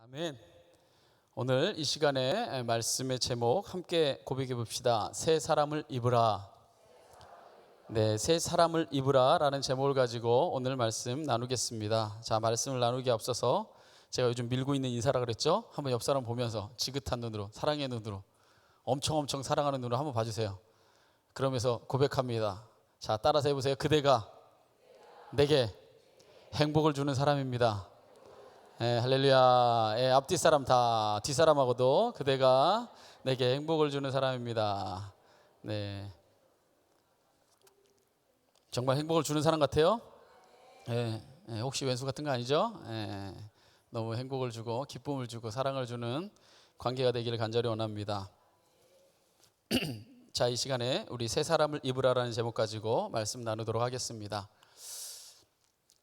아멘. 오늘 이 시간에 말씀의 제목 함께 고백해 봅시다. 새 사람을 입으라. 네, 새 사람을 입으라 라는 제목을 가지고 오늘 말씀 나누겠습니다. 자, 말씀을 나누기 앞서서 제가 요즘 밀고 있는 인사라 그랬죠? 한번 옆 사람 보면서 지긋한 눈으로, 사랑의 눈으로, 엄청 사랑하는 눈으로 한번 봐주세요. 그러면서 고백합니다. 자, 따라서 해보세요. 그대가 내게 행복을 주는 사람입니다. 할렐루야. 앞뒤 사람 다 뒷사람하고도 그대가 내게 행복을 주는 사람입니다. 네, 정말 행복을 주는 사람 같아요? 혹시 왼수 같은 거 아니죠? 너무 행복을 주고 기쁨을 주고 사랑을 주는 관계가 되기를 간절히 원합니다. 자, 이 시간에 우리 새 사람을 입으라라는 제목 가지고 말씀 나누도록 하겠습니다.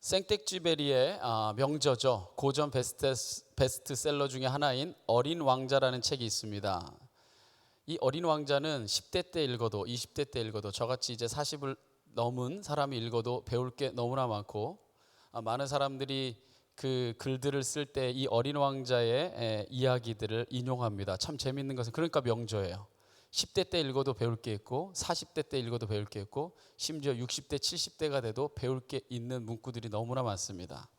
생텍쥐베리의 명저죠. 고전 베스트셀러 중에 하나인 어린 왕자라는 책이 있습니다. 이 어린 왕자는 10대 때 읽어도 20대 때 읽어도 저같이 이제 40을 넘은 사람이 읽어도 배울 게 너무나 많고, 많은 사람들이 그 글들을 쓸 때 이 어린 왕자의 이야기들을 인용합니다. 참 재밌는 것은 그러니까 명저예요. 10대 때 읽어도 배울 게 있고 40대 때 읽어도 배울 게 있고 심지어 60대 70대가 돼도 배울 게 있는 문구들이 너무나 많습니다.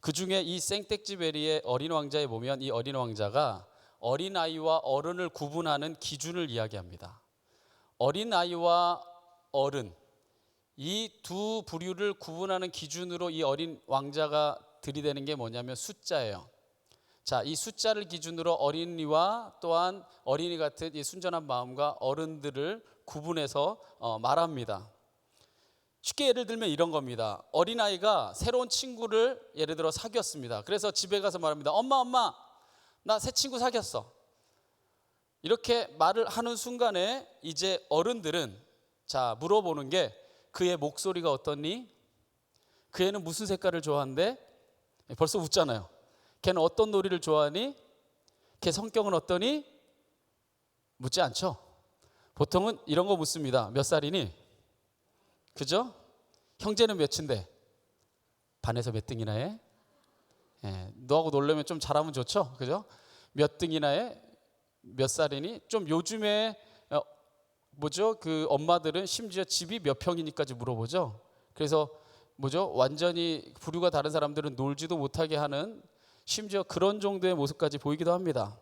그중에 이 생텍쥐베리의 어린 왕자에 보면 이 어린 왕자가 어린아이와 어른을 구분하는 기준을 이야기합니다. 어린아이와 어른, 이 두 부류를 구분하는 기준으로 이 어린 왕자가 들이대는 게 뭐냐면 숫자예요. 자, 이 숫자를 기준으로 어린이와 또한 어린이 같은 이 순전한 마음과 어른들을 구분해서 말합니다. 쉽게 예를 들면 이런 겁니다. 어린아이가 새로운 친구를 예를 들어 사귀었습니다. 그래서 집에 가서 말합니다. 엄마, 나 새 친구 사귀었어. 이렇게 말을 하는 순간에 이제 어른들은 자, 물어보는 게 그의 목소리가 어떻니? 그 애는 무슨 색깔을 좋아한대? 벌써 웃잖아요. 걔는 어떤 놀이를 좋아하니? 걔 성격은 어떠니? 묻지 않죠. 보통은 이런 거 묻습니다. 몇 살이니? 그죠? 형제는 몇인데? 반에서 몇 등이나 해? 너하고 놀려면 좀 잘하면 좋죠. 그죠? 몇 등이나 해? 몇 살이니? 좀 요즘에 그 엄마들은 심지어 집이 몇 평이니까지 물어보죠. 그래서 완전히 부류가 다른 사람들은 놀지도 못하게 하는 심지어 그런 정도의 모습까지 보이기도 합니다.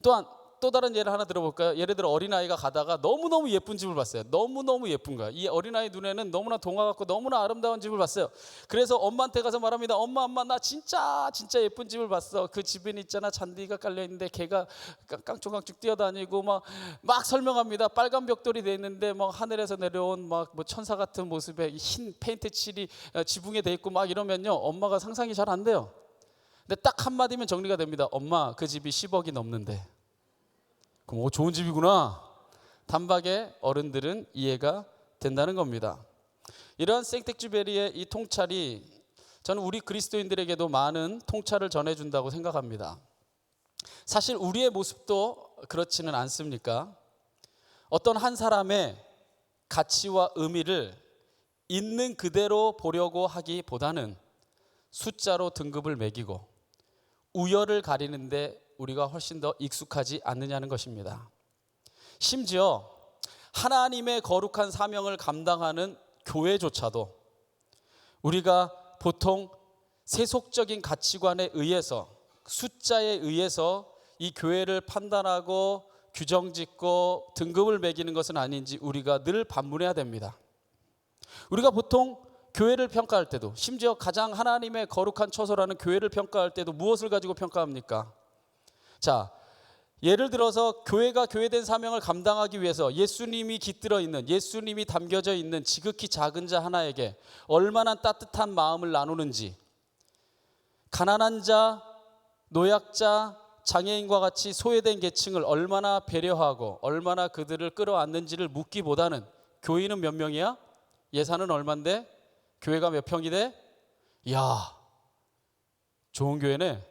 또한 또 다른 예를 하나 들어볼까요? 예를 들어 어린아이가 가다가 너무너무 예쁜 집을 봤어요. 너무너무 예쁜 거야. 이 어린아이 눈에는 너무나 동화 같고 너무나 아름다운 집을 봤어요. 그래서 엄마한테 가서 말합니다. 엄마, 나 진짜 예쁜 집을 봤어. 그 집에는 있잖아, 잔디가 깔려있는데 개가 깡총깡총 뛰어다니고 막 설명합니다. 빨간 벽돌이 돼 있는데 하늘에서 내려온 천사 같은 모습에 흰 페인트 칠이 지붕에 돼 있고 이러면요, 엄마가 상상이 잘 안 돼요. 근데 딱 한마디면 정리가 됩니다. 엄마, 그 집이 10억이 넘는데. 그럼 좋은 집이구나. 단박에 어른들은 이해가 된다는 겁니다. 이러한 생텍쥐베리의 이 통찰이 저는 우리 그리스도인들에게도 많은 통찰을 전해준다고 생각합니다. 사실 우리의 모습도 그렇지는 않습니까? 어떤 한 사람의 가치와 의미를 있는 그대로 보려고 하기보다는 숫자로 등급을 매기고 우열을 가리는데 우리가 훨씬 더 익숙하지 않느냐는 것입니다. 심지어 하나님의 거룩한 사명을 감당하는 교회조차도 우리가 보통 세속적인 가치관에 의해서, 숫자에 의해서 이 교회를 판단하고 규정짓고 등급을 매기는 것은 아닌지 우리가 늘 반문해야 됩니다. 우리가 보통 교회를 평가할 때도, 심지어 가장 하나님의 거룩한 처소라는 교회를 평가할 때도 무엇을 가지고 평가합니까? 자, 예를 들어서 교회가 교회된 사명을 감당하기 위해서 예수님이 깃들어 있는, 예수님이 담겨져 있는 지극히 작은 자 하나에게 얼마나 따뜻한 마음을 나누는지, 가난한 자, 노약자, 장애인과 같이 소외된 계층을 얼마나 배려하고 얼마나 그들을 끌어안는지를 묻기보다는 교인은 몇 명이야? 예산은 얼만데? 교회가 몇 평이 돼? 이야, 좋은 교회네.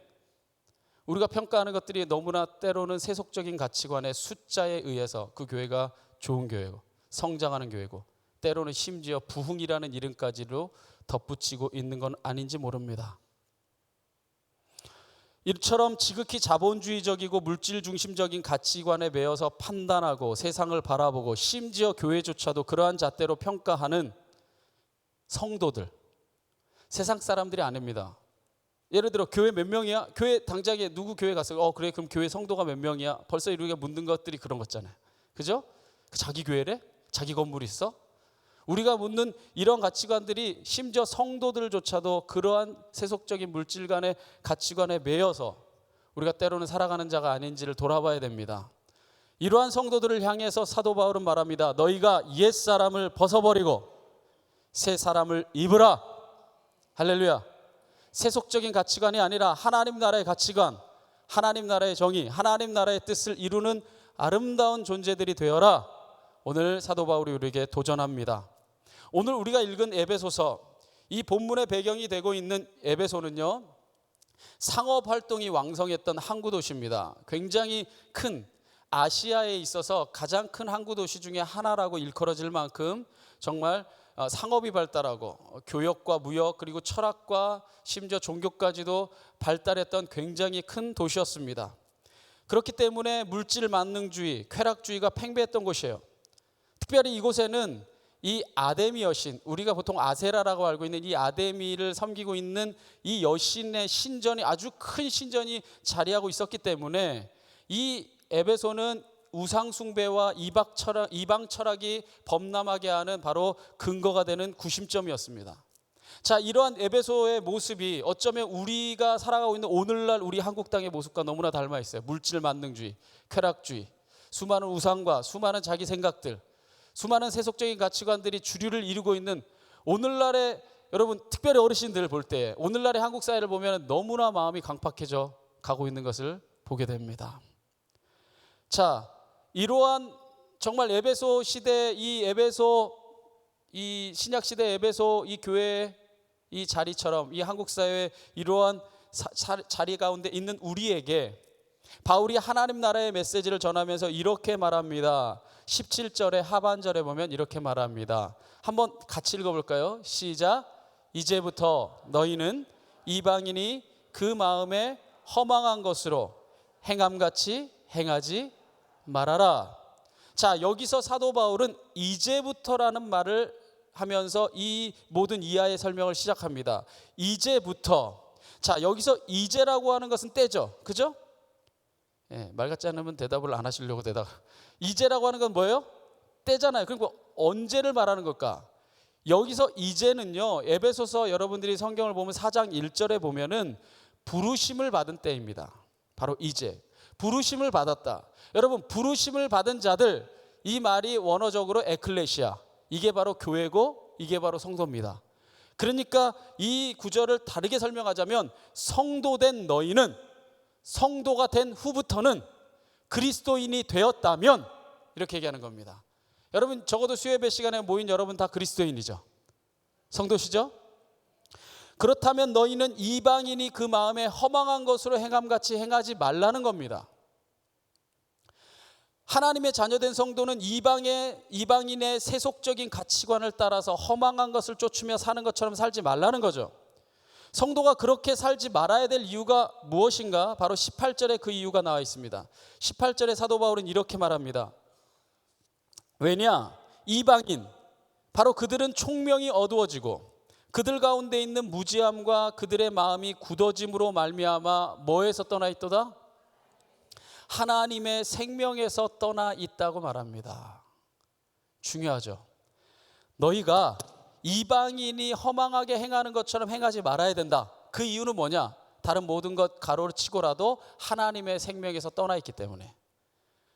우리가 평가하는 것들이 너무나 때로는 세속적인 가치관의 숫자에 의해서 그 교회가 좋은 교회고 성장하는 교회고 때로는 심지어 부흥이라는 이름까지로 덧붙이고 있는 건 아닌지 모릅니다. 이처럼 지극히 자본주의적이고 물질 중심적인 가치관에 매여서 판단하고 세상을 바라보고 심지어 교회조차도 그러한 잣대로 평가하는 성도들, 세상 사람들이 아닙니다. 예를 들어 교회 몇 명이야? 교회 당장에 누구 교회 갔어요? 그래, 그럼 교회 성도가 몇 명이야? 벌써 우리가 묻는 것들이 그런 거잖아요. 그죠? 자기 교회래? 자기 건물이 있어? 우리가 묻는 이런 가치관들이 심지어 성도들조차도 그러한 세속적인 물질 간의 가치관에 매여서 우리가 때로는 살아가는 자가 아닌지를 돌아봐야 됩니다. 이러한 성도들을 향해서 사도 바울은 말합니다. 너희가 옛사람을 벗어버리고 새 사람을 입으라. 할렐루야. 세속적인 가치관이 아니라 하나님 나라의 가치관, 하나님 나라의 정의, 하나님 나라의 뜻을 이루는 아름다운 존재들이 되어라. 오늘 사도 바울이 우리에게 도전합니다. 오늘 우리가 읽은 에베소서, 이 본문의 배경이 되고 있는 에베소는요, 상업활동이 왕성했던 항구도시입니다. 굉장히 큰, 아시아에 있어서 가장 큰 항구도시 중에 하나라고 일컬어질 만큼 정말 상업이 발달하고 교역과 무역 그리고 철학과 심지어 종교까지도 발달했던 굉장히 큰 도시였습니다. 그렇기 때문에 물질 만능주의, 쾌락주의가 팽배했던 곳이에요. 특별히 이곳에는 이 아데미 여신, 우리가 보통 아세라라고 알고 있는 이 아데미를 섬기고 있는 이 여신의 신전이, 아주 큰 신전이 자리하고 있었기 때문에 이 에베소는 우상 숭배와 이방 철학이 범람하게 하는 바로 근거가 되는 구심점이었습니다. 자, 이러한 에베소의 모습이 어쩌면 우리가 살아가고 있는 오늘날 우리 한국 땅의 모습과 너무나 닮아 있어요. 물질 만능주의, 쾌락주의, 수많은 우상과 수많은 자기 생각들, 수많은 세속적인 가치관들이 주류를 이루고 있는 오늘날의, 여러분 특별히 어르신들 볼 때 오늘날의 한국 사회를 보면 너무나 마음이 강팍해져 가고 있는 것을 보게 됩니다. 자, 이러한 정말 에베소 시대, 이 신약 시대 에베소 이 교회 이 자리처럼 이 한국 사회의 이러한 자리 가운데 있는 우리에게 바울이 하나님 나라의 메시지를 전하면서 이렇게 말합니다. 17절의 하반절에 보면 이렇게 말합니다. 한번 같이 읽어볼까요? 시작. 이제부터 너희는 이방인이 그 마음에 허망한 것으로 행함같이 행하지 말아라. 자, 여기서 사도 바울은 이제부터라는 말을 하면서 이 모든 이하의 설명을 시작합니다. 이제부터. 자, 여기서 이제라고 하는 것은 때죠. 그죠? 말 같지 않으면 대답을 안 하시려고 대답. 이제라고 하는 건 뭐예요? 때잖아요. 그리고 언제를 말하는 걸까? 여기서 이제는요, 에베소서 여러분들이 성경을 보면 4장 1절에 보면은 부르심을 받은 때입니다. 바로 이제. 부르심을 받았다. 여러분, 부르심을 받은 자들, 이 말이 원어적으로 에클레시아, 이게 바로 교회고 이게 바로 성도입니다. 그러니까 이 구절을 다르게 설명하자면 성도된 너희는, 성도가 된 후부터는 그리스도인이 되었다면, 이렇게 얘기하는 겁니다. 여러분 적어도 수요예배 시간에 모인 여러분 다 그리스도인이죠. 성도시죠? 그렇다면 너희는 이방인이 그 마음에 허망한 것으로 행함같이 행하지 말라는 겁니다. 하나님의 자녀된 성도는 이방인의 세속적인 가치관을 따라서 허망한 것을 쫓으며 사는 것처럼 살지 말라는 거죠. 성도가 그렇게 살지 말아야 될 이유가 무엇인가? 바로 18절에 그 이유가 나와 있습니다. 18절에 사도 바울은 이렇게 말합니다. 왜냐? 이방인, 바로 그들은 총명이 어두워지고 그들 가운데 있는 무지함과 그들의 마음이 굳어짐으로 말미암아 뭐에서 떠나 있도다? 하나님의 생명에서 떠나 있다고 말합니다. 중요하죠. 너희가 이방인이 허망하게 행하는 것처럼 행하지 말아야 된다. 그 이유는 뭐냐? 다른 모든 것 가로를 치고라도 하나님의 생명에서 떠나 있기 때문에.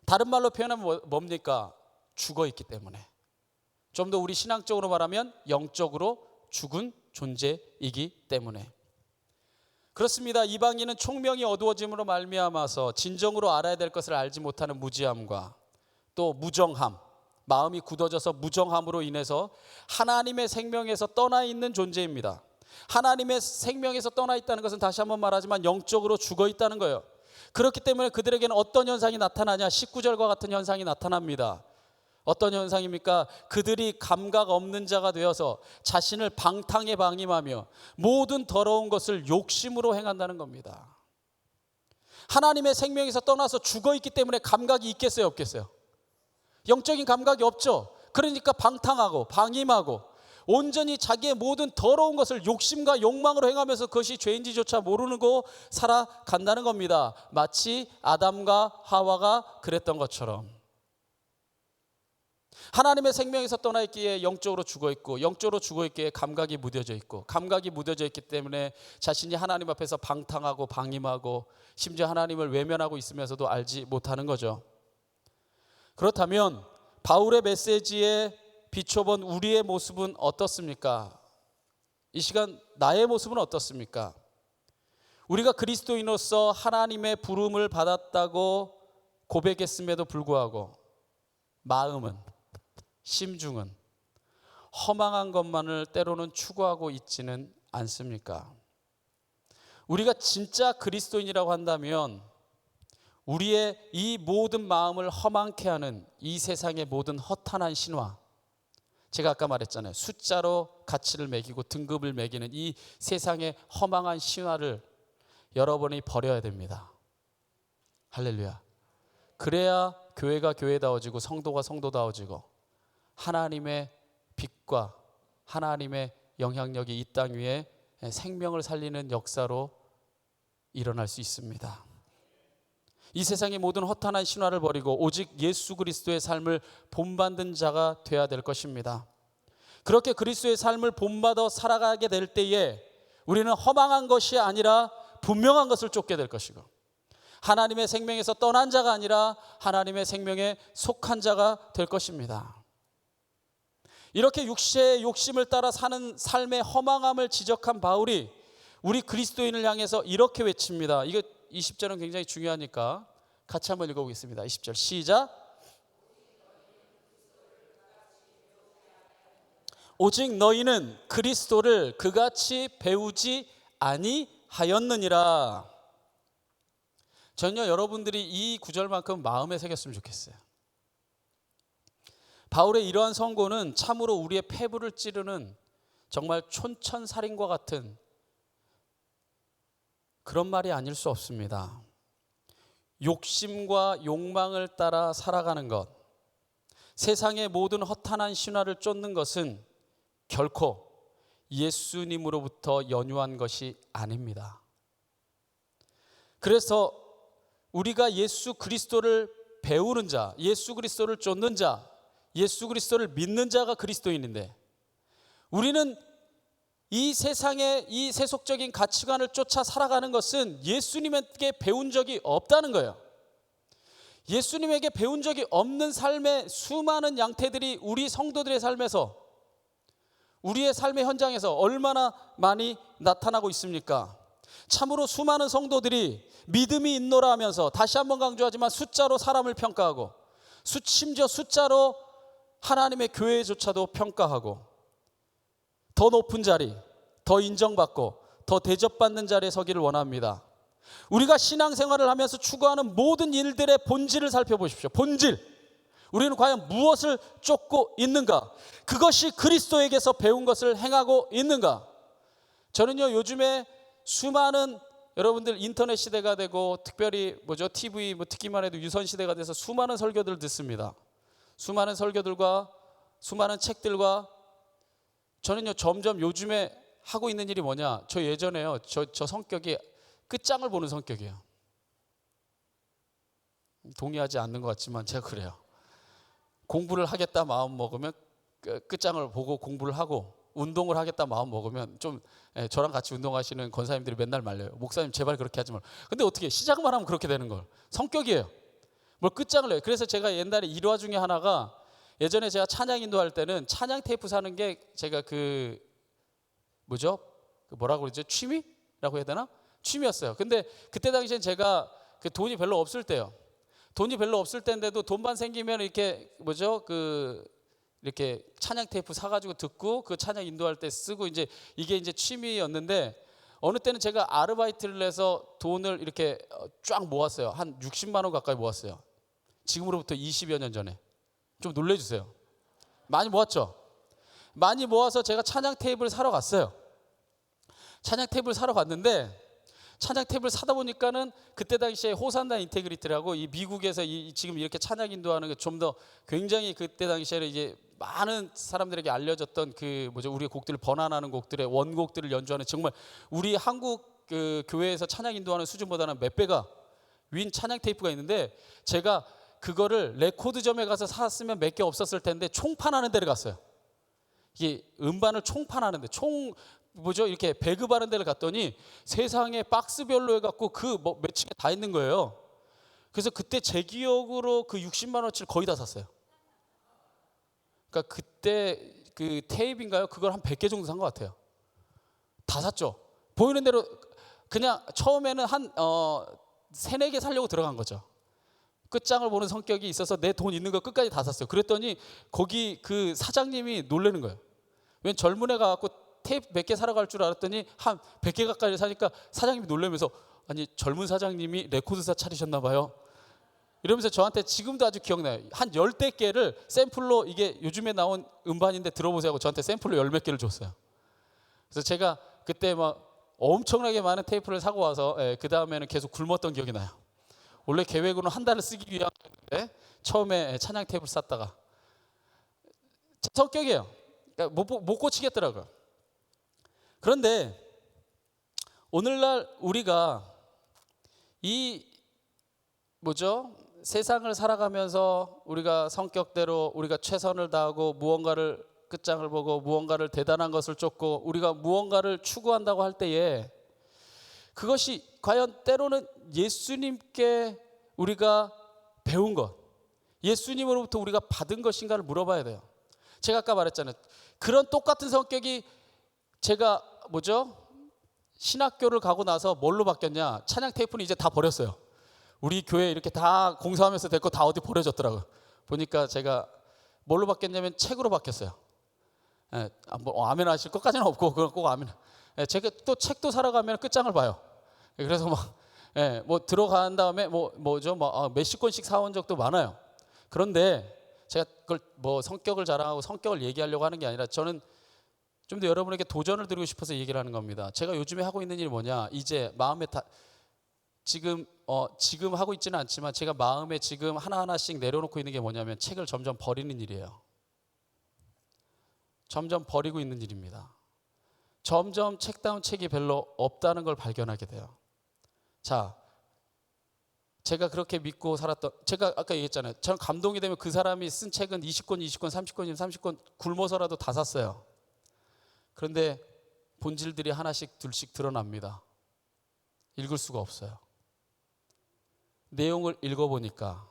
다른 말로 표현하면 뭡니까? 죽어 있기 때문에. 좀 더 우리 신앙적으로 말하면 영적으로 죽은 존재이기 때문에. 그렇습니다. 이방인은 총명이 어두워짐으로 말미암아서 진정으로 알아야 될 것을 알지 못하는 무지함과 또 무정함, 마음이 굳어져서 무정함으로 인해서 하나님의 생명에서 떠나 있는 존재입니다. 하나님의 생명에서 떠나 있다는 것은 다시 한번 말하지만 영적으로 죽어 있다는 거예요. 그렇기 때문에 그들에게는 어떤 현상이 나타나냐? 19절과 같은 현상이 나타납니다. 어떤 현상입니까? 그들이 감각 없는 자가 되어서 자신을 방탕에 방임하며 모든 더러운 것을 욕심으로 행한다는 겁니다. 하나님의 생명에서 떠나서 죽어있기 때문에 감각이 있겠어요, 없겠어요? 영적인 감각이 없죠. 그러니까 방탕하고 방임하고 온전히 자기의 모든 더러운 것을 욕심과 욕망으로 행하면서 그것이 죄인지조차 모르고 살아간다는 겁니다. 마치 아담과 하와가 그랬던 것처럼. 하나님의 생명에서 떠나 있기에 영적으로 죽어 있고, 영적으로 죽어 있기에 감각이 무뎌져 있고, 감각이 무뎌져 있기 때문에 자신이 하나님 앞에서 방탕하고 방임하고 심지어 하나님을 외면하고 있으면서도 알지 못하는 거죠. 그렇다면 바울의 메시지에 비춰본 우리의 모습은 어떻습니까? 이 시간 나의 모습은 어떻습니까? 우리가 그리스도인으로서 하나님의 부름을 받았다고 고백했음에도 불구하고 마음은, 심중은 허망한 것만을 때로는 추구하고 있지는 않습니까? 우리가 진짜 그리스도인이라고 한다면 우리의 이 모든 마음을 허망케 하는 이 세상의 모든 허탄한 신화, 제가 아까 말했잖아요. 숫자로 가치를 매기고 등급을 매기는 이 세상의 허망한 신화를 여러분이 버려야 됩니다. 할렐루야. 그래야 교회가 교회다워지고 성도가 성도다워지고 하나님의 빛과 하나님의 영향력이 이 땅 위에 생명을 살리는 역사로 일어날 수 있습니다. 이 세상의 모든 허탄한 신화를 버리고 오직 예수 그리스도의 삶을 본받는 자가 되어야 될 것입니다. 그렇게 그리스도의 삶을 본받아 살아가게 될 때에 우리는 허망한 것이 아니라 분명한 것을 쫓게 될 것이고, 하나님의 생명에서 떠난 자가 아니라 하나님의 생명에 속한 자가 될 것입니다. 이렇게 육체의 욕심을 따라 사는 삶의 허망함을 지적한 바울이 우리 그리스도인을 향해서 이렇게 외칩니다. 이거 20절은 굉장히 중요하니까 같이 한번 읽어보겠습니다. 20절 시작. 오직 너희는 그리스도를 그같이 배우지 아니하였느니라. 전혀 여러분들이 이 구절만큼 마음에 새겼으면 좋겠어요. 바울의 이러한 선고는 참으로 우리의 폐부를 찌르는 정말 촌천살인과 같은 그런 말이 아닐 수 없습니다. 욕심과 욕망을 따라 살아가는 것, 세상의 모든 허탄한 신화를 쫓는 것은 결코 예수님으로부터 연유한 것이 아닙니다. 그래서 우리가 예수 그리스도를 배우는 자, 예수 그리스도를 쫓는 자, 예수 그리스도를 믿는 자가 그리스도인인데, 우리는 이 세상의 이 세속적인 가치관을 쫓아 살아가는 것은 예수님에게 배운 적이 없다는 거예요. 예수님에게 배운 적이 없는 삶의 수많은 양태들이 우리 성도들의 삶에서, 우리의 삶의 현장에서 얼마나 많이 나타나고 있습니까? 참으로 수많은 성도들이 믿음이 있노라 하면서, 다시 한번 강조하지만 숫자로 사람을 평가하고, 심지어 숫자로 하나님의 교회조차도 평가하고, 더 높은 자리, 더 인정받고 더 대접받는 자리에 서기를 원합니다. 우리가 신앙생활을 하면서 추구하는 모든 일들의 본질을 살펴보십시오. 본질, 우리는 과연 무엇을 쫓고 있는가? 그것이 그리스도에게서 배운 것을 행하고 있는가? 저는요, 요즘에 수많은, 여러분들 인터넷 시대가 되고 특별히 TV, 듣기만 해도 유선 시대가 돼서 수많은 설교들을 듣습니다. 수많은 설교들과 수많은 책들과, 저는요 점점 요즘에 하고 있는 일이 뭐냐, 저 예전에요 저 성격이 끝장을 보는 성격이에요. 동의하지 않는 것 같지만 제가 그래요. 공부를 하겠다 마음 먹으면 끝장을 보고 공부를 하고, 운동을 하겠다 마음 먹으면 좀, 저랑 같이 운동하시는 권사님들이 맨날 말려요. 목사님 제발 그렇게 하지 말고. 근데 어떻게 시작만 하면 그렇게 되는 걸. 성격이에요. 뭘 끝장을 내요. 그래서 제가 옛날에 일화 중에 하나가, 예전에 제가 찬양 인도할 때는 찬양 테이프 사는 게 제가 뭐라고 그러죠? 취미라고 해야 되나? 취미였어요. 근데 그때 당시엔 제가 돈이 별로 없을 때요. 돈이 별로 없을 때인데도 돈만 생기면 이렇게 이렇게 찬양 테이프 사가지고 듣고 그 찬양 인도할 때 쓰고, 이게 이제 취미였는데, 어느 때는 제가 아르바이트를 해서 돈을 이렇게 쫙 모았어요. 한 60만 원 가까이 모았어요. 지금으로부터 20여 년 전에. 좀 놀래주세요. 많이 모았죠? 많이 모아서 제가 찬양 테이프를 사러 갔어요. 찬양 테이프를 사러 갔는데 찬양 탭을 사다 보니까는 그때 당시에 호산나 인테그리티라고 이 미국에서 지금 이렇게 찬양 인도하는 게 좀 더 굉장히 그때 당시에는 이제 많은 사람들에게 알려졌던 그 우리의 곡들을 번안하는 곡들의 원곡들을 연주하는 정말 우리 한국 그 교회에서 찬양 인도하는 수준보다는 몇 배가 윈 찬양 테이프가 있는데, 제가 그거를 레코드점에 가서 샀으면 몇 개 없었을 텐데 총판하는 데를 갔어요. 이게 음반을 총판하는데 이렇게 배급하는 데를 갔더니 세상에 박스별로 해갖고 그 매칭에 다 있는 거예요. 그래서 그때 제 기억으로 그 60만 원치를 거의 다 샀어요. 그러니까 그때 그 테이프인가요? 그걸 한 100개 정도 산 것 같아요. 다 샀죠. 보이는 대로 그냥 처음에는 한 3, 4개 사려고 들어간 거죠. 끝장을 보는 성격이 있어서 내 돈 있는 거 끝까지 다 샀어요. 그랬더니 거기 그 사장님이 놀라는 거예요. 웬 젊은 애가 갖고 테이프 몇 개 사러 갈 줄 알았더니 한 100개 가까이 사니까 사장님이 놀라면서, 아니 젊은 사장님이 레코드사 차리셨나 봐요. 이러면서 저한테 지금도 아주 기억나요. 한 10대 개를 샘플로, 이게 요즘에 나온 음반인데 들어보세요 하고 저한테 샘플로 10몇 개를 줬어요. 그래서 제가 그때 막 엄청나게 많은 테이프를 사고 와서 그 다음에는 계속 굶었던 기억이 나요. 원래 계획으로는 한 달을 쓰기 위함인데 처음에 찬양 테이프를 샀다가 성격이에요. 그러니까 못 고치겠더라고요. 그런데 오늘날 우리가 이 세상을 살아가면서 우리가 성격대로 우리가 최선을 다하고 무언가를 끝장을 보고 무언가를 대단한 것을 쫓고 우리가 무언가를 추구한다고 할 때에 그것이 과연 때로는 예수님께 우리가 배운 것, 예수님으로부터 우리가 받은 것인가를 물어봐야 돼요. 제가 아까 말했잖아요. 그런 똑같은 성격이 제가 신학교를 가고 나서 뭘로 바뀌었냐? 찬양 테이프는 이제 다 버렸어요. 우리 교회 이렇게 다 공사하면서 됐고 다 어디 버려졌더라고요. 보니까 제가 뭘로 바뀌었냐면 책으로 바뀌었어요. 아멘 하실 것까지는 없고 그건 꼭 아멘. 제가 또 책도 사러 가면 끝장을 봐요. 그래서 들어간 다음에 몇십 권씩 사온 적도 많아요. 그런데 제가 그걸 성격을 자랑하고 성격을 얘기하려고 하는 게 아니라 저는 좀 더 여러분에게 도전을 드리고 싶어서 얘기를 하는 겁니다. 제가 요즘에 하고 있는 일이 뭐냐? 이제 마음에 지금 하고 있지는 않지만 제가 마음에 지금 하나하나씩 내려놓고 있는 게 뭐냐면 책을 점점 버리는 일이에요. 점점 버리고 있는 일입니다. 점점 책다운 책이 별로 없다는 걸 발견하게 돼요. 자, 제가 그렇게 믿고 살았던, 제가 아까 얘기했잖아요. 저는 감동이 되면 그 사람이 쓴 책은 20권, 20권, 30권이면 30권 굶어서라도 다 샀어요. 그런데 본질들이 하나씩 둘씩 드러납니다. 읽을 수가 없어요. 내용을 읽어보니까,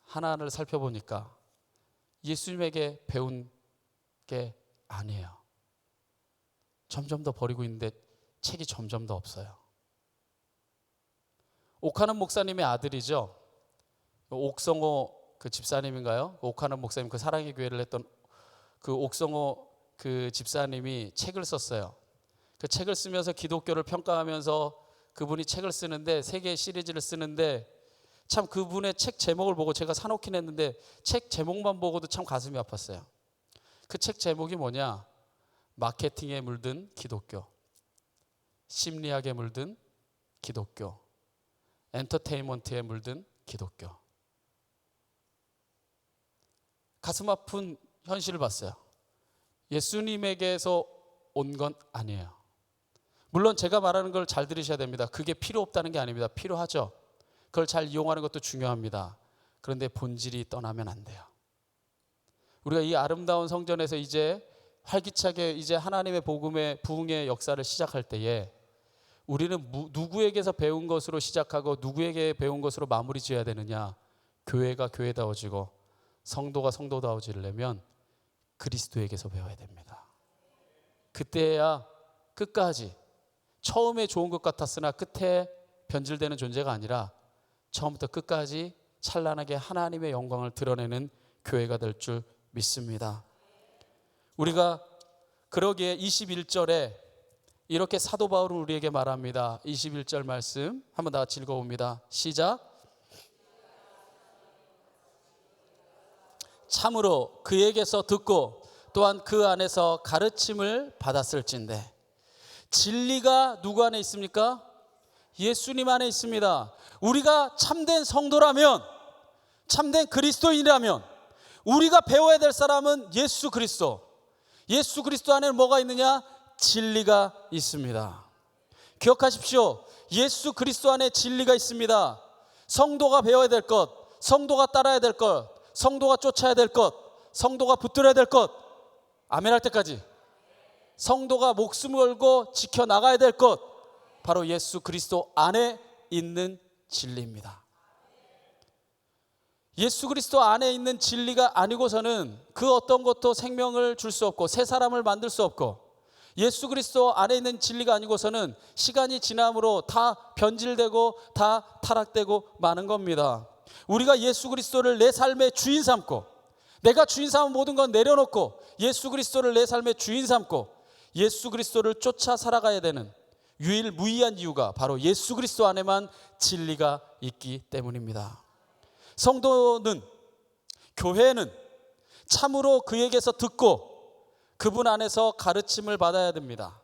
하나하나를 살펴보니까 예수님에게 배운 게 아니에요. 점점 더 버리고 있는데 책이 점점 더 없어요. 옥하는 목사님의 아들이죠. 옥성호 그 집사님인가요? 옥하는 목사님, 그 사랑의 교회를 했던 그 옥성호 그 집사님이 책을 썼어요. 그 책을 쓰면서 기독교를 평가하면서 그분이 책을 쓰는데 3개의 시리즈를 쓰는데 참 그분의 책 제목을 보고 제가 사놓긴 했는데 책 제목만 보고도 참 가슴이 아팠어요. 그 책 제목이 뭐냐? 마케팅에 물든 기독교, 심리학에 물든 기독교, 엔터테인먼트에 물든 기독교. 가슴 아픈 현실을 봤어요. 예수님에게서 온 건 아니에요. 물론 제가 말하는 걸 잘 들으셔야 됩니다. 그게 필요 없다는 게 아닙니다. 필요하죠. 그걸 잘 이용하는 것도 중요합니다. 그런데 본질이 떠나면 안 돼요. 우리가 이 아름다운 성전에서 이제 활기차게 이제 하나님의 복음의 부흥의 역사를 시작할 때에 우리는 누구에게서 배운 것으로 시작하고 누구에게 배운 것으로 마무리 지어야 되느냐? 교회가 교회다워지고 성도가 성도다워지려면 그리스도에게서 배워야 됩니다. 그때야 끝까지, 처음에 좋은 것 같았으나 끝에 변질되는 존재가 아니라 처음부터 끝까지 찬란하게 하나님의 영광을 드러내는 교회가 될 줄 믿습니다. 우리가 그러기에 21절에 이렇게 사도 바울은 우리에게 말합니다. 21절 말씀 한번 다 같이 읽어봅니다. 시작. 참으로 그에게서 듣고 또한 그 안에서 가르침을 받았을진데. 진리가 누구 안에 있습니까? 예수님 안에 있습니다. 우리가 참된 성도라면, 참된 그리스도인이라면 우리가 배워야 될 사람은 예수 그리스도. 예수 그리스도 안에 뭐가 있느냐? 진리가 있습니다. 기억하십시오. 예수 그리스도 안에 진리가 있습니다. 성도가 배워야 될 것, 성도가 따라야 될 것, 성도가 쫓아야 될 것, 성도가 붙들어야 될 것, 아멘 할 때까지 성도가 목숨 걸고 지켜나가야 될 것, 바로 예수 그리스도 안에 있는 진리입니다. 예수 그리스도 안에 있는 진리가 아니고서는 그 어떤 것도 생명을 줄 수 없고 새 사람을 만들 수 없고, 예수 그리스도 안에 있는 진리가 아니고서는 시간이 지남으로 다 변질되고 다 타락되고 마는 겁니다. 우리가 예수 그리스도를 내 삶의 주인 삼고, 내가 주인 삼은 모든 건 내려놓고 예수 그리스도를 내 삶의 주인 삼고 예수 그리스도를 쫓아 살아가야 되는 유일무이한 이유가 바로 예수 그리스도 안에만 진리가 있기 때문입니다. 성도는, 교회는 참으로 그에게서 듣고 그분 안에서 가르침을 받아야 됩니다.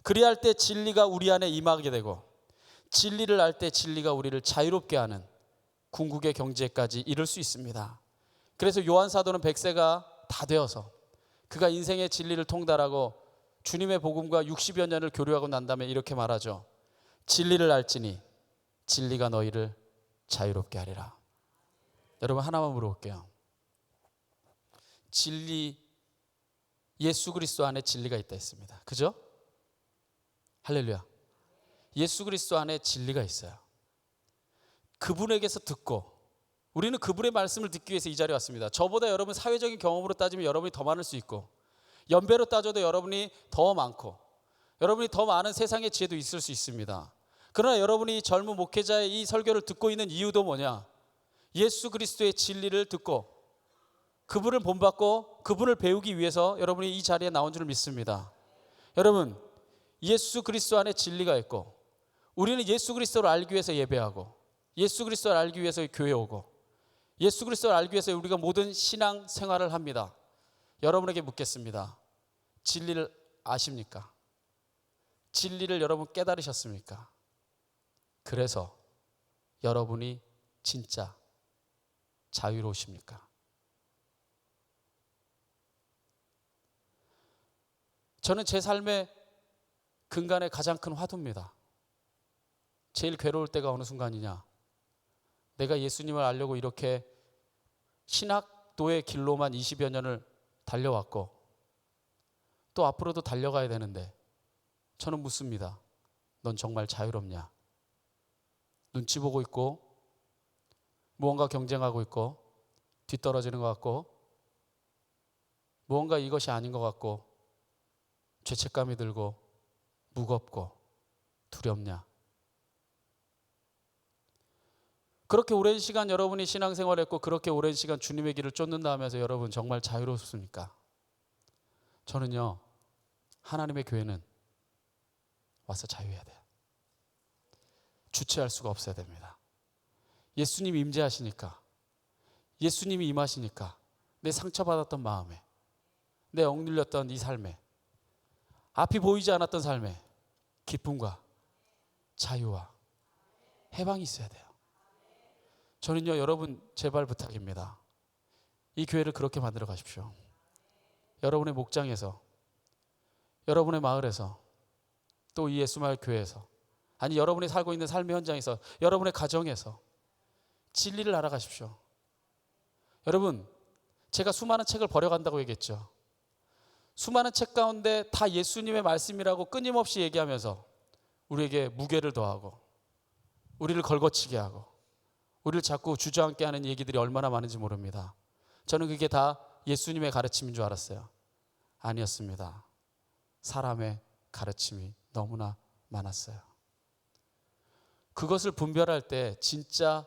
그리할 때 진리가 우리 안에 임하게 되고, 진리를 알 때 진리가 우리를 자유롭게 하는 궁극의 경지에까지 이를 수 있습니다. 그래서 요한 사도는 100세가 다 되어서 그가 인생의 진리를 통달하고 주님의 복음과 60여 년을 교류하고 난 다음에 이렇게 말하죠. 진리를 알지니 진리가 너희를 자유롭게 하리라. 여러분, 하나만 물어볼게요. 진리, 예수 그리스도 안에 진리가 있다 했습니다. 그죠? 할렐루야. 예수 그리스도 안에 진리가 있어요. 그분에게서 듣고, 우리는 그분의 말씀을 듣기 위해서 이 자리에 왔습니다. 저보다 여러분 사회적인 경험으로 따지면 여러분이 더 많을 수 있고, 연배로 따져도 여러분이 더 많고, 여러분이 더 많은 세상의 지혜도 있을 수 있습니다. 그러나 여러분이 젊은 목회자의 이 설교를 듣고 있는 이유도 뭐냐? 예수 그리스도의 진리를 듣고 그분을 본받고 그분을 배우기 위해서 여러분이 이 자리에 나온 줄 믿습니다. 여러분, 예수 그리스도 안에 진리가 있고, 우리는 예수 그리스도를 알기 위해서 예배하고, 예수 그리스도를 알기 위해서 교회 오고, 예수 그리스도를 알기 위해서 우리가 모든 신앙 생활을 합니다. 여러분에게 묻겠습니다. 진리를 아십니까? 진리를 여러분 깨달으셨습니까? 그래서 여러분이 진짜 자유로우십니까? 저는 제 삶의 근간의 가장 큰 화두입니다. 제일 괴로울 때가 어느 순간이냐? 내가 예수님을 알려고 이렇게 신학도의 길로만 20여 년을 달려왔고 또 앞으로도 달려가야 되는데 저는 묻습니다. 넌 정말 자유롭냐? 눈치 보고 있고 무언가 경쟁하고 있고 뒤떨어지는 것 같고 무언가 이것이 아닌 것 같고 죄책감이 들고 무겁고 두렵냐? 그렇게 오랜 시간 여러분이 신앙생활했고 그렇게 오랜 시간 주님의 길을 쫓는다 하면서 여러분 정말 자유롭습니까? 저는요, 하나님의 교회는 와서 자유해야 돼요. 주체할 수가 없어야 됩니다. 예수님이 임재하시니까, 예수님이 임하시니까 내 상처받았던 마음에, 내 억눌렸던 이 삶에, 앞이 보이지 않았던 삶에 기쁨과 자유와 해방이 있어야 돼요. 저는요, 여러분 제발 부탁입니다. 이 교회를 그렇게 만들어 가십시오. 여러분의 목장에서, 여러분의 마을에서, 또 이 예수마을 교회에서, 아니 여러분이 살고 있는 삶의 현장에서, 여러분의 가정에서 진리를 알아가십시오. 여러분, 제가 수많은 책을 버려간다고 얘기했죠. 수많은 책 가운데 다 예수님의 말씀이라고 끊임없이 얘기하면서 우리에게 무게를 더하고 우리를 걸거치게 하고 우리를 자꾸 주저앉게 하는 얘기들이 얼마나 많은지 모릅니다. 저는 그게 다 예수님의 가르침인 줄 알았어요. 아니었습니다. 사람의 가르침이 너무나 많았어요. 그것을 분별할 때 진짜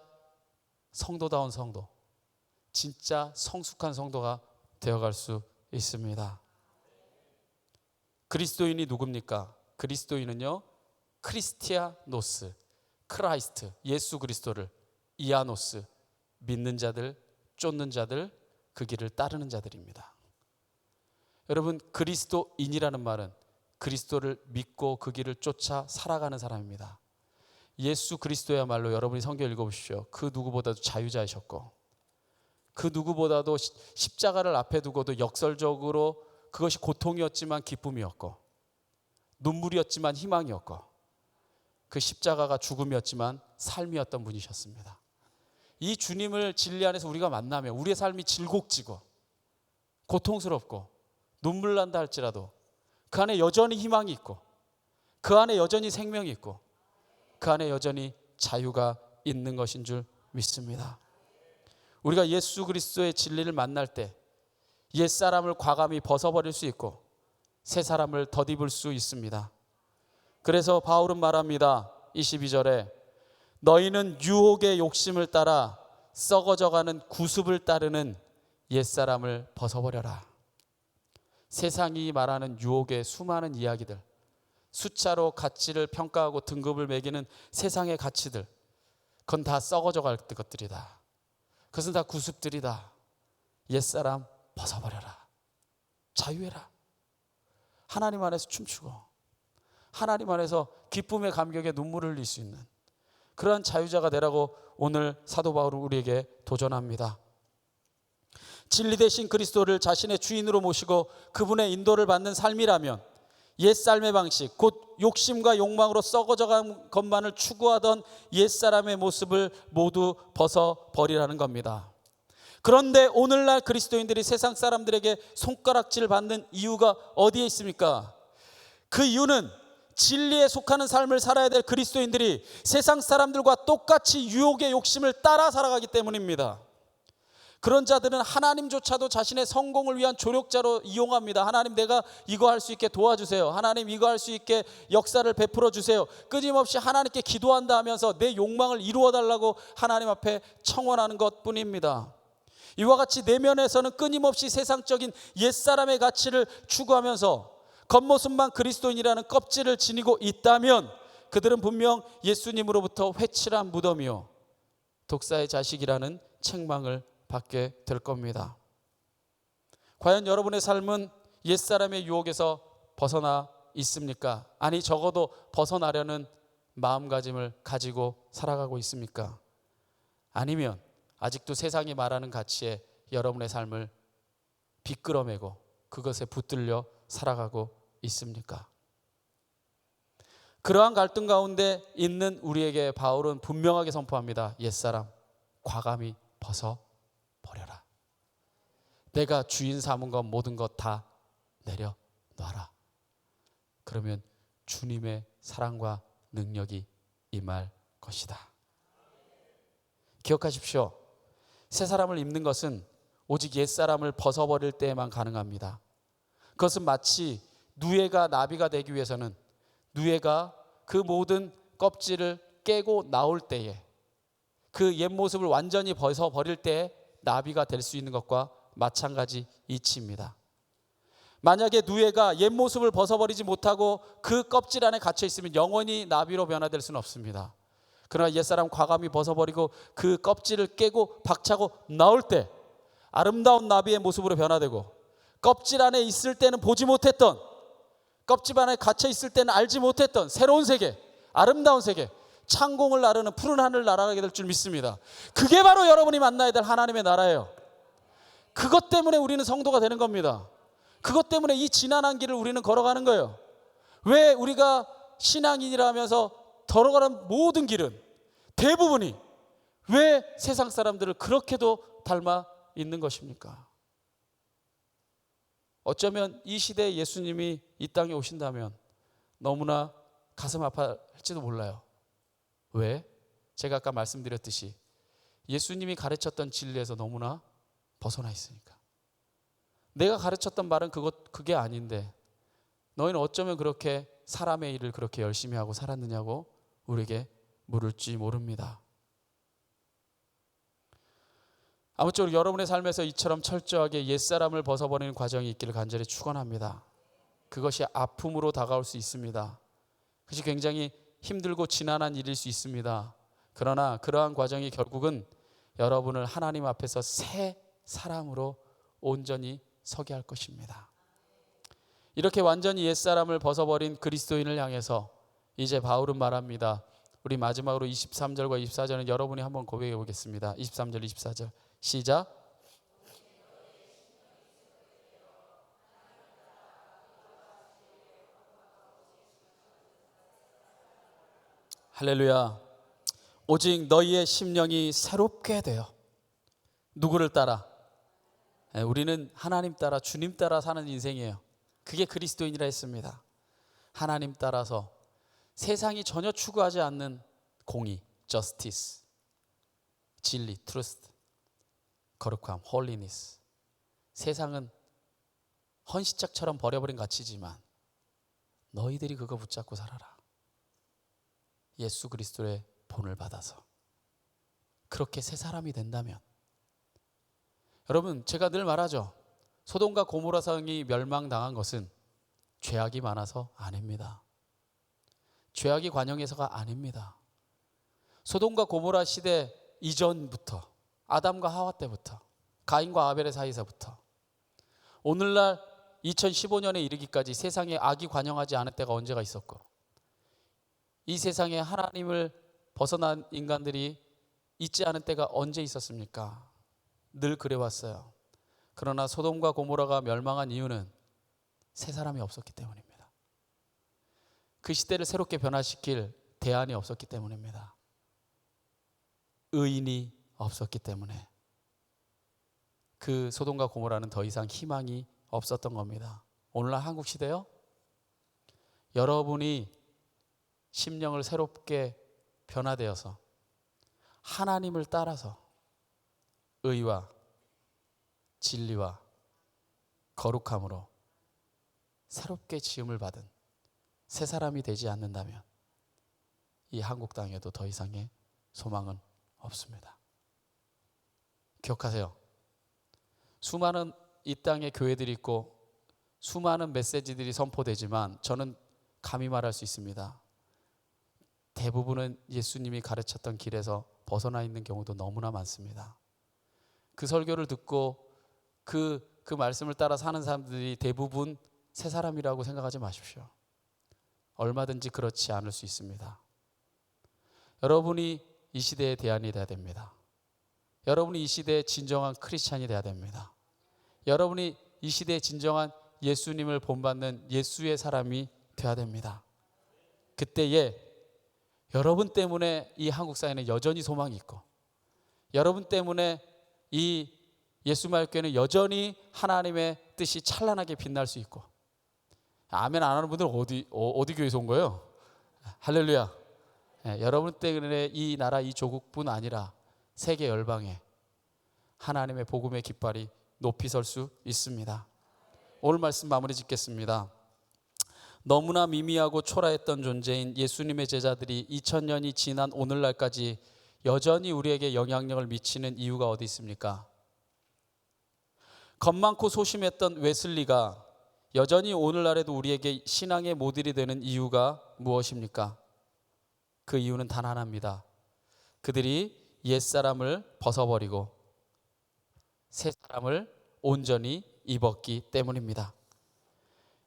성도다운 성도, 진짜 성숙한 성도가 되어갈 수 있습니다. 그리스도인이 누굽니까? 그리스도인은요, 크리스티아노스, 크라이스트, 예수 그리스도를, 이아노스, 믿는 자들, 쫓는 자들, 그 길을 따르는 자들입니다. 여러분, 그리스도인이라는 말은 그리스도를 믿고 그 길을 쫓아 살아가는 사람입니다. 예수 그리스도야말로 여러분이 성경 읽어보십시오. 그 누구보다도 자유자이셨고 그 누구보다도 십자가를 앞에 두고도 역설적으로 그것이 고통이었지만 기쁨이었고 눈물이었지만 희망이었고 그 십자가가 죽음이었지만 삶이었던 분이셨습니다. 이 주님을 진리 안에서 우리가 만나면 우리의 삶이 질곡지고 고통스럽고 눈물 난다 할지라도 그 안에 여전히 희망이 있고 그 안에 여전히 생명이 있고 그 안에 여전히 자유가 있는 것인 줄 믿습니다. 우리가 예수 그리스도의 진리를 만날 때 옛사람을 과감히 벗어버릴 수 있고 새 사람을 덧입을 수 있습니다. 그래서 바울은 말합니다. 22절에 너희는 유혹의 욕심을 따라 썩어져가는 구습을 따르는 옛사람을 벗어버려라. 세상이 말하는 유혹의 수많은 이야기들, 숫자로 가치를 평가하고 등급을 매기는 세상의 가치들, 그건 다 썩어져갈 것들이다. 그것은 다 구습들이다. 옛사람 벗어버려라. 자유해라. 하나님 안에서 춤추고 하나님 안에서 기쁨의 감격에 눈물을 흘릴 수 있는 그러한 자유자가 되라고 오늘 사도 바울은 우리에게 도전합니다. 진리 되신 그리스도를 자신의 주인으로 모시고 그분의 인도를 받는 삶이라면 옛삶의 방식, 곧 욕심과 욕망으로 썩어져간 것만을 추구하던 옛사람의 모습을 모두 벗어버리라는 겁니다. 그런데 오늘날 그리스도인들이 세상 사람들에게 손가락질 받는 이유가 어디에 있습니까? 그 이유는 진리에 속하는 삶을 살아야 될 그리스도인들이 세상 사람들과 똑같이 유혹의 욕심을 따라 살아가기 때문입니다. 그런 자들은 하나님조차도 자신의 성공을 위한 조력자로 이용합니다. 하나님, 내가 이거 할 수 있게 도와주세요. 하나님, 이거 할 수 있게 역사를 베풀어 주세요. 끊임없이 하나님께 기도한다 하면서 내 욕망을 이루어 달라고 하나님 앞에 청원하는 것뿐입니다. 이와 같이 내면에서는 끊임없이 세상적인 옛사람의 가치를 추구하면서 겉모습만 그리스도인이라는 껍질을 지니고 있다면 그들은 분명 예수님으로부터 회칠한 무덤이요 독사의 자식이라는 책망을 받게 될 겁니다. 과연 여러분의 삶은 옛사람의 유혹에서 벗어나 있습니까? 아니, 적어도 벗어나려는 마음가짐을 가지고 살아가고 있습니까? 아니면 아직도 세상이 말하는 가치에 여러분의 삶을 비끄러매고 그것에 붙들려 살아가고 있습니까? 그러한 갈등 가운데 있는 우리에게 바울은 분명하게 선포합니다. 옛사람 과감히 벗어버려라. 내가 주인 삼은 것 모든 것 다 내려놔라. 그러면 주님의 사랑과 능력이 임할 것이다. 기억하십시오. 새 사람을 입는 것은 오직 옛사람을 벗어버릴 때에만 가능합니다. 그것은 마치 누에가 나비가 되기 위해서는 누에가 그 모든 껍질을 깨고 나올 때에 그 옛 모습을 완전히 벗어버릴 때에 나비가 될 수 있는 것과 마찬가지 이치입니다. 만약에 누에가 옛 모습을 벗어버리지 못하고 그 껍질 안에 갇혀 있으면 영원히 나비로 변화될 수는 없습니다. 그러나 옛사람 과감히 벗어버리고 그 껍질을 깨고 박차고 나올 때 아름다운 나비의 모습으로 변화되고 껍질 안에 있을 때는 보지 못했던, 껍질 안에 갇혀 있을 때는 알지 못했던 새로운 세계, 아름다운 세계, 창공을 나르는 푸른 하늘을 날아가게 될 줄 믿습니다. 그게 바로 여러분이 만나야 될 하나님의 나라예요. 그것 때문에 우리는 성도가 되는 겁니다. 그것 때문에 이 지난한 길을 우리는 걸어가는 거예요. 왜 우리가 신앙인이라 하면서 걸어가는 모든 길은 대부분이 왜 세상 사람들을 그렇게도 닮아 있는 것입니까? 어쩌면 이 시대에 예수님이 이 땅에 오신다면 너무나 가슴 아파할지도 몰라요. 왜? 제가 아까 말씀드렸듯이 예수님이 가르쳤던 진리에서 너무나 벗어나 있으니까. 내가 가르쳤던 말은 그게 아닌데 너희는 어쩌면 그렇게 사람의 일을 그렇게 열심히 하고 살았느냐고 우리에게 물을지 모릅니다. 아무쪼록 여러분의 삶에서 이처럼 철저하게 옛사람을 벗어버리는 과정이 있기를 간절히 축원합니다. 그것이 아픔으로 다가올 수 있습니다. 그것이 굉장히 힘들고 지난한 일일 수 있습니다. 그러나 그러한 과정이 결국은 여러분을 하나님 앞에서 새 사람으로 온전히 서게 할 것입니다. 이렇게 완전히 옛사람을 벗어버린 그리스도인을 향해서 이제 바울은 말합니다. 우리 마지막으로 23절과 24절은 여러분이 한번 고백해 보겠습니다. 23절 24절 시작. 할렐루야. 오직 너희의 심령이 새롭게 되어. 누구를 따라? 우리는 하나님 따라, 주님 따라 사는 인생이에요. 그게 그리스도인이라 했습니다. 하나님 따라서 세상이 전혀 추구하지 않는 공의, justice, 진리, truth, 거룩함, holiness. 세상은 헌시짝처럼 버려버린 가치지만 너희들이 그거 붙잡고 살아라. 예수 그리스도의 본을 받아서 그렇게 새 사람이 된다면, 여러분 제가 늘 말하죠. 소돔과 고모라 성이 멸망당한 것은 죄악이 많아서 아닙니다. 죄악이 관영해서가 아닙니다. 소돔과 고모라 시대 이전부터, 아담과 하와 때부터, 가인과 아벨의 사이에서부터 오늘날 2015년에 이르기까지 세상에 악이 관영하지 않을 때가 언제가 있었고, 이 세상에 하나님을 벗어난 인간들이 있지 않은 때가 언제 있었습니까? 늘 그래왔어요. 그러나 소돔과 고모라가 멸망한 이유는 새 사람이 없었기 때문입니다. 그 시대를 새롭게 변화시킬 대안이 없었기 때문입니다. 의인이 없었기 때문에 그 소돔과 고모라는 더 이상 희망이 없었던 겁니다. 오늘날 한국 시대요, 여러분이 심령을 새롭게 변화되어서 하나님을 따라서 의와 진리와 거룩함으로 새롭게 지음을 받은 새 사람이 되지 않는다면 이 한국 땅에도 더 이상의 소망은 없습니다. 기억하세요. 수많은 이 땅에 교회들이 있고 수많은 메시지들이 선포되지만 저는 감히 말할 수 있습니다. 대부분은 예수님이 가르쳤던 길에서 벗어나 있는 경우도 너무나 많습니다. 그 설교를 듣고 그 말씀을 따라 사는 사람들이 대부분 새 사람이라고 생각하지 마십시오. 얼마든지 그렇지 않을 수 있습니다. 여러분이 이 시대의 대안이 되어야 됩니다. 여러분이 이 시대의 진정한 크리스찬이 되어야 됩니다. 여러분이 이 시대의 진정한 예수님을 본받는 예수의 사람이 되어야 됩니다. 그때에 여러분 때문에 이 한국 사회는 여전히 소망이 있고, 여러분 때문에 이 예수마을교회는 여전히 하나님의 뜻이 찬란하게 빛날 수 있고. 아멘 안 하는 분들은 어디 교회에서 온 거예요? 할렐루야. 여러분 때문에 이 나라 이 조국뿐 아니라 세계 열방에 하나님의 복음의 깃발이 높이 설 수 있습니다. 오늘 말씀 마무리 짓겠습니다. 너무나 미미하고 초라했던 존재인 예수님의 제자들이 2000년이 지난 오늘날까지 여전히 우리에게 영향력을 미치는 이유가 어디 있습니까? 겁 많고 소심했던 웨슬리가 여전히 오늘날에도 우리에게 신앙의 모델이 되는 이유가 무엇입니까? 그 이유는 단 하나입니다. 그들이 옛사람을 벗어버리고 새 사람을 온전히 입었기 때문입니다.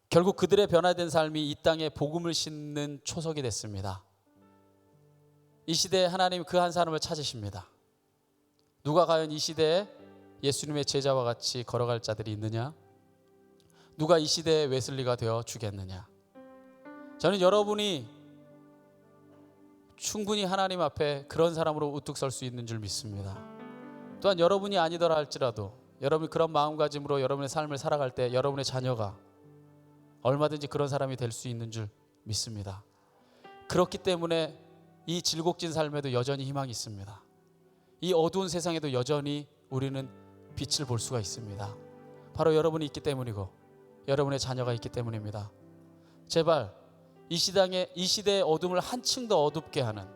결국 그들의 변화된 삶이 이 땅에 복음을 심는 초석이 됐습니다. 이 시대에 하나님 그 한 사람을 찾으십니다. 누가 과연 이 시대에 예수님의 제자와 같이 걸어갈 자들이 있느냐? 누가 이 시대의 웨슬리가 되어 주겠느냐? 저는 여러분이 충분히 하나님 앞에 그런 사람으로 우뚝 설 수 있는 줄 믿습니다. 또한 여러분이 아니더라 할지라도 여러분이 그런 마음가짐으로 여러분의 삶을 살아갈 때 여러분의 자녀가 얼마든지 그런 사람이 될 수 있는 줄 믿습니다. 그렇기 때문에 이 질곡진 삶에도 여전히 희망이 있습니다. 이 어두운 세상에도 여전히 우리는 빛을 볼 수가 있습니다. 바로 여러분이 있기 때문이고 여러분의 자녀가 있기 때문입니다. 제발 이 시대의 어둠을 한층 더 어둡게 하는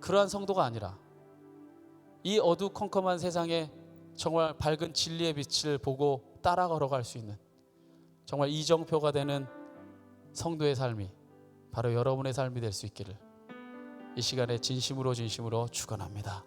그러한 성도가 아니라 이 어두컴컴한 세상에 정말 밝은 진리의 빛을 보고 따라 걸어갈 수 있는 정말 이정표가 되는 성도의 삶이 바로 여러분의 삶이 될 수 있기를 이 시간에 진심으로 축원합니다.